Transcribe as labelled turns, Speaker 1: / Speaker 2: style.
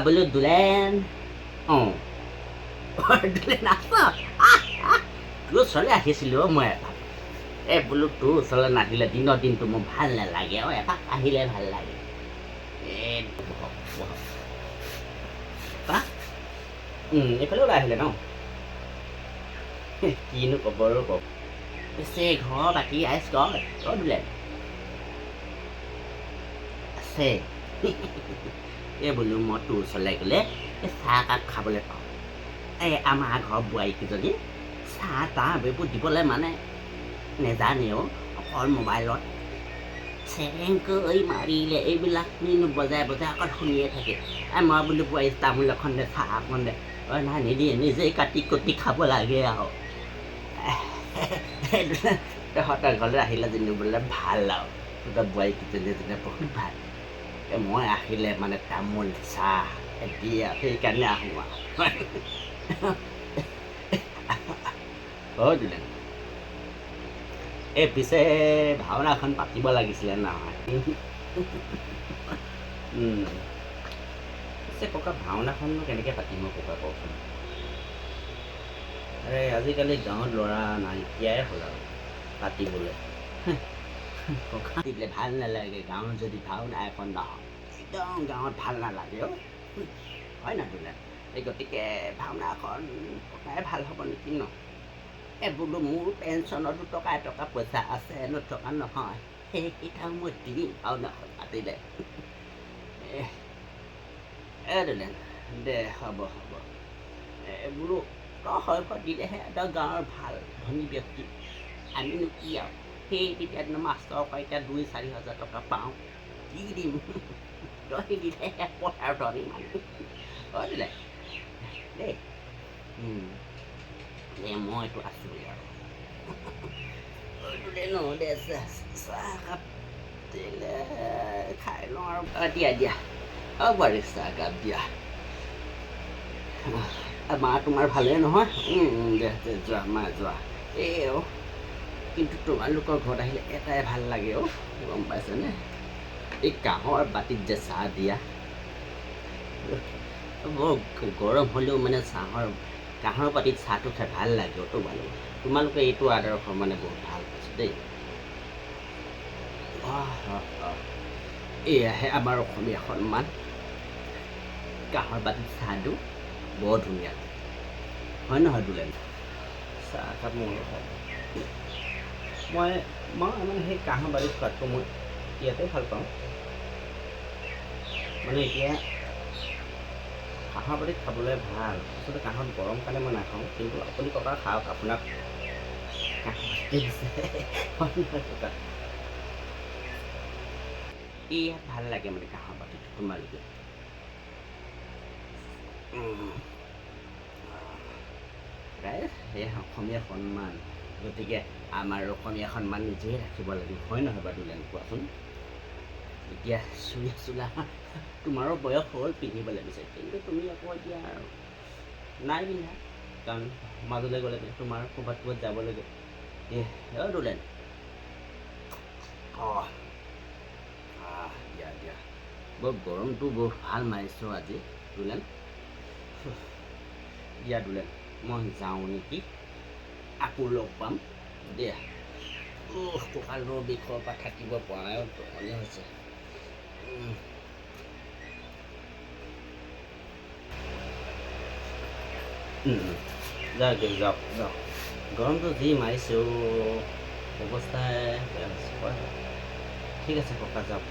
Speaker 1: বোলো দুলেন দুলেন আছ তোৰ ওচৰলৈ আহিছিলোঁ মই এপাক বোলো তোৰ ওচৰলৈ নাহিলে দিনৰ দিনটো মোৰ ভাল নালাগে এপাক আহিলে ভাল লাগে এইফালে ওলাই আহিলে ন কিনো ক'ব আৰু কওক পিছে ঘৰ বাকী আইচ দুলেন আছে বোলো মই তোৰ ওচৰলৈ গ'লে চাহ একাপ খাবলৈ পাওঁ আমাৰ ঘৰৰ বোৱাৰীকেইজনী চাহ তাহ এইবোৰ দিবলৈ মানে নেজানেও অকল মোবাইলত চেৰেংকৈ মাৰিলে এইবিলাক বজাই বজাই অকল শুনিয়ে থাকে মই বোলো বোৱাৰী তামোল এখন দে চাহ এখন দে নাই নিদিয়ে নিজেই কাটি কুটি খাব লাগে আৰু তহঁতৰ ঘৰলৈ আহিলে যেনিবলৈ ভাল আৰু তহঁতৰ বোৱাৰীকেইজনী বহুত ভাল মই আহিলে মানে তামোল চাহ দিয়া সেইকাৰণে আহোঁ আৰু দিলে পিছে ভাওনাখন পাতিব লাগিছিলে নহয় পিছে ককা ভাওনাখননো কেনেকৈ পাতিম ককা কওকচোন আজিকালি গাঁৱত ল'ৰা নাইকিয়াই হ'ল আৰু পাতিবলৈ ককা পাতিলে ভাল নালাগে গাঁৱত যদি ভাওনা এখন নহয় একদম গাঁৱত ভাল নালাগে হয় না তোলে গতিকে ভাওনাখন পতাই ভাল হ'ব নেকি ন বোলো মোৰ পেঞ্চনৰ দুটকা এটকা পইচা আছে নথকা নহয় সেইকেইটাও মই দিম ভাওনাখন পাতিলে দুলেন দে হ'ব বোলো তই হয়তো দিলেহে এটা গাঁৱৰ ভাল ধনী ব্যক্তি আমিনো কি আৰু সেই তেতিয়া মাষ্টৰ এতিয়া 2-4 হাজাৰ টকা পাওঁ কি দিম তই দিলেহে পথাৰ ধনী মানুহ দিলে দেই মইতো আছোঁ আৰু দে চাহকাপ দিলে খাই লওঁ আৰু দিয়া বাৰু চাহকাপ দিয়া মা তোমাৰ ভালেই নহয় দে যোৱা মা যোৱা কিন্তু তোমালোকৰ ঘৰত আহিলে এটাই ভাল লাগে গম পাইছেনে এই কাঁহৰ বাতিত যে চাহ দিয়া বৰ গৰম হ'লেও মানে কাঁহৰ বাতিত চাহটো খাই ভাল লাগে তোমালোকে এইটো আদৰ্শ মানে বহুত ভাল পাইছোঁ দেই এয়াহে আমাৰ অসমীয়া সন্মান কাঁহৰ বাতিত চাহটো বৰ ধুনীয়া হয় নহয় দুলেন চাহকাপ মই মানে সেই কাঁহৰ বাতিত খোৱাতকৈ মই ইয়াতে ভাল পাওঁ মানে এতিয়া কাঁহৰ বাতিত খাবলৈ ভাল আচলতে কাঁহত গৰম কাৰণে মই নাখাওঁ কিন্তু আপুনি ককা খাওক আপোনাক ইয়াত ভাল লাগে মানে কাঁহৰ বাতিত তোমালোকে সেয়া অসমীয়া সন্মান গতিকে আমাৰ অসমীয়া সন্মান নিজেই ৰাখিব লাগিব হয় নহয় বাৰু দুলেন কোৱাচোন এতিয়া চুৰি চোলা তোমাৰো বয়স হ'ল পিন্ধিবলৈ বিচাৰে কিন্তু তুমি আকৌ এতিয়া নাই পিন্ধা কাৰণ মাজলৈ গ'লে তোমাৰ ক'ৰবাত যাব লাগে দুলেন দিয়া বৰ গৰমটো বৰ ভাল মাৰিছোঁ আজি দুলেন দিয়া দুলেন মই যাওঁ নেকি আকৌ লগ পাম দিয়া কঁকালৰ বিষৰ পৰা থাকিব পৰা নাই টঙনি হৈছে যাওক গৰমটো যি মাৰিছে অৱস্থাই বেয়া হৈছে ঠিক আছে ককা যাওক